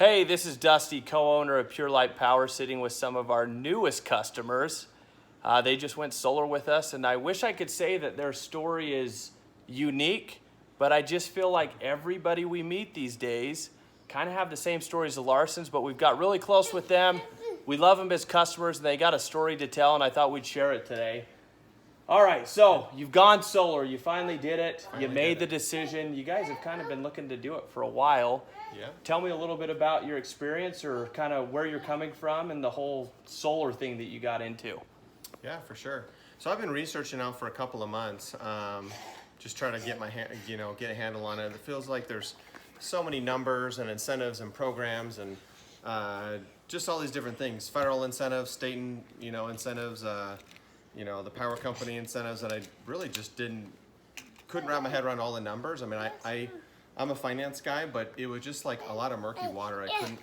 Hey, this is Dusty, co-owner of Pure Light Power, sitting with some of our newest customers. They just went solar with us, and I wish I could say that their story is unique, but I just feel like everybody we meet these days kind of have the same stories as the Larsens, but we've got really close with them. We love them as customers, and they got a story to tell, and I thought we'd share it today. All right, so you've gone solar. You finally did it. You made the decision. You guys have kind of been looking to do it for a while. Yeah. Tell me a little bit about your experience or kind of where you're coming from and the whole solar thing that you got into. Yeah, for sure. So I've been researching now for a couple of months, just trying to get get a handle on it. It feels like there's so many numbers and incentives and programs and just all these different things. Federal incentives, state incentives, the power company incentives that I really just couldn't wrap my head around all the numbers. I mean, I'm a finance guy, but it was just like a lot of murky water. I couldn't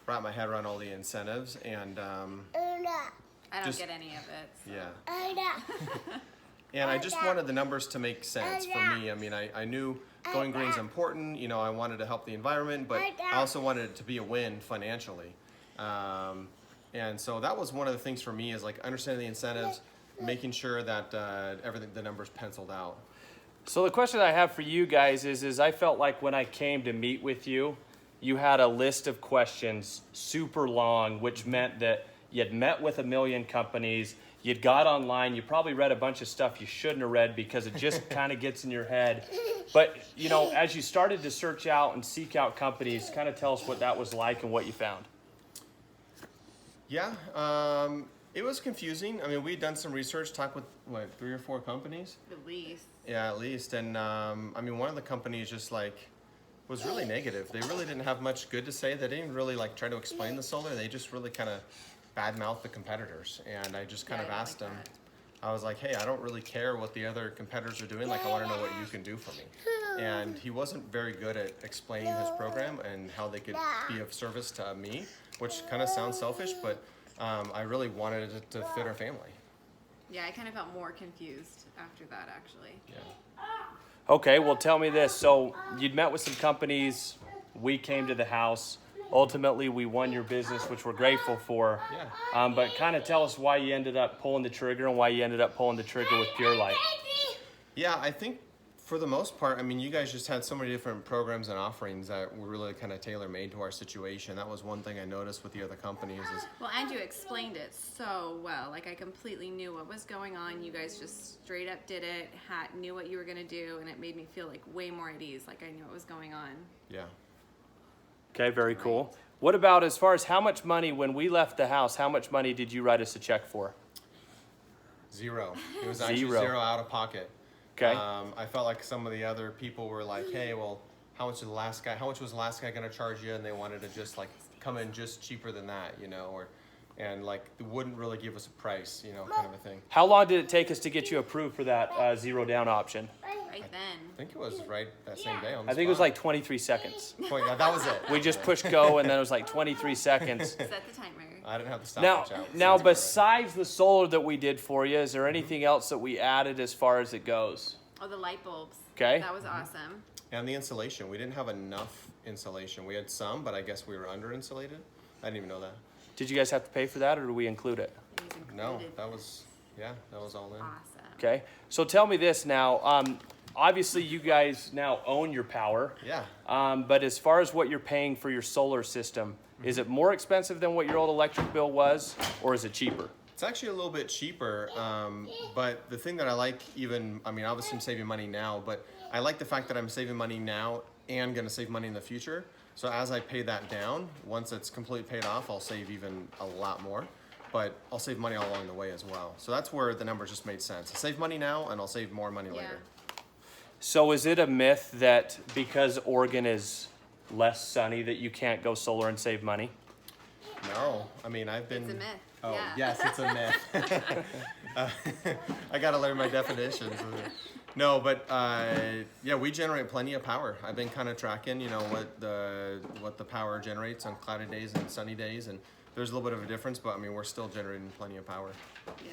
wrap my head around all the incentives, and I don't get any of it. So. Yeah. And I just wanted the numbers to make sense for me. I mean, I knew going green is important. I wanted to help the environment, but I also wanted it to be a win financially. And so that was one of the things for me is like understanding the incentives, making sure that the numbers penciled out. So the question I have for you guys is I felt like when I came to meet with you, you had a list of questions super long, which meant that you'd met with a million companies, you'd got online, you probably read a bunch of stuff you shouldn't have read because it just kind of gets in your head. But, as you started to search out and seek out companies, kind of tell us what that was like and what you found. Yeah, it was confusing. I mean, we'd done some research, talked with, 3 or 4 companies? At least. Yeah, at least. And, one of the companies just, was really negative. They really didn't have much good to say. They didn't really, try to explain the solar. They just really kind of badmouthed the competitors. And I just kind of asked them, I was like, hey, I don't really care what the other competitors are doing. I want to know what you can do for me. And he wasn't very good at explaining his program and how they could be of service to me, which kind of sounds selfish, but I really wanted it to fit our family. Yeah, I kind of felt more confused after that, actually. Yeah. Okay, well, tell me this. So you'd met with some companies. We came to the house. Ultimately, we won your business, which we're grateful for. Yeah. But kind of tell us why you ended up pulling the trigger and why you ended up pulling the trigger with Pure Light. Yeah, I think for the most part, you guys just had so many different programs and offerings that were really kind of tailor-made to our situation. That was one thing I noticed with the other companies is... Well, and you explained it so well. I completely knew what was going on. You guys just straight up did it, knew what you were going to do, and it made me feel way more at ease, I knew what was going on. Yeah. Okay, very cool. What about as far as how much money, when we left the house, how much money did you write us a check for? 0. It was actually 0 out of pocket. Okay. I felt like some of the other people were like, hey, well, how much was the last guy going to charge you? And they wanted to just come in just cheaper than that, and they wouldn't really give us a price, kind of a thing. How long did it take us to get you approved for that 0 down option? Right then. I think it was right that same day on the I think it was spot. 23 seconds. Yeah, that was it. We just pushed go and then it was 23 seconds. Set the timer. I didn't have the stopwatch out. Now, besides the solar that we did for you, is there anything else that we added as far as it goes? Oh, the light bulbs. Okay. That was awesome. And the insulation. We didn't have enough insulation. We had some, but I guess we were under insulated. I didn't even know that. Did you guys have to pay for that or did we include it? It was included. No, that was all in. Awesome. Okay. So tell me this now. Obviously, you guys now own your power. Yeah. But as far as what you're paying for your solar system, is it more expensive than what your old electric bill was, or is it cheaper? It's actually a little bit cheaper, but the thing that I like obviously I'm saving money now, but I like the fact that I'm saving money now and going to save money in the future. So as I pay that down, once it's completely paid off, I'll save even a lot more, but I'll save money all along the way as well. So that's where the numbers just made sense. I save money now and I'll save more money later. So is it a myth that because Oregon is less sunny that you can't go solar and save money? No, I've been... It's a myth. Oh, yeah. Yes, it's a myth. I got to learn my definitions. No, but we generate plenty of power. I've been kind of tracking, what the power generates on cloudy days and sunny days, and there's a little bit of a difference, but we're still generating plenty of power. Yeah.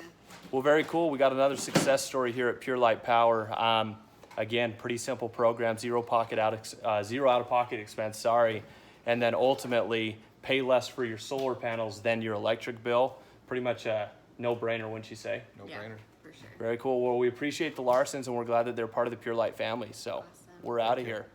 Well, very cool. We got another success story here at Pure Light Power. Again, pretty simple program, zero out of pocket expense. Sorry. and then ultimately pay less for your solar panels than your electric bill. Pretty much a no-brainer, wouldn't you say? No Yeah, brainer. for sure. Very cool. Well, we appreciate the Larsens, and we're glad that they're part of the Pure Light family. So Awesome. we're out of here.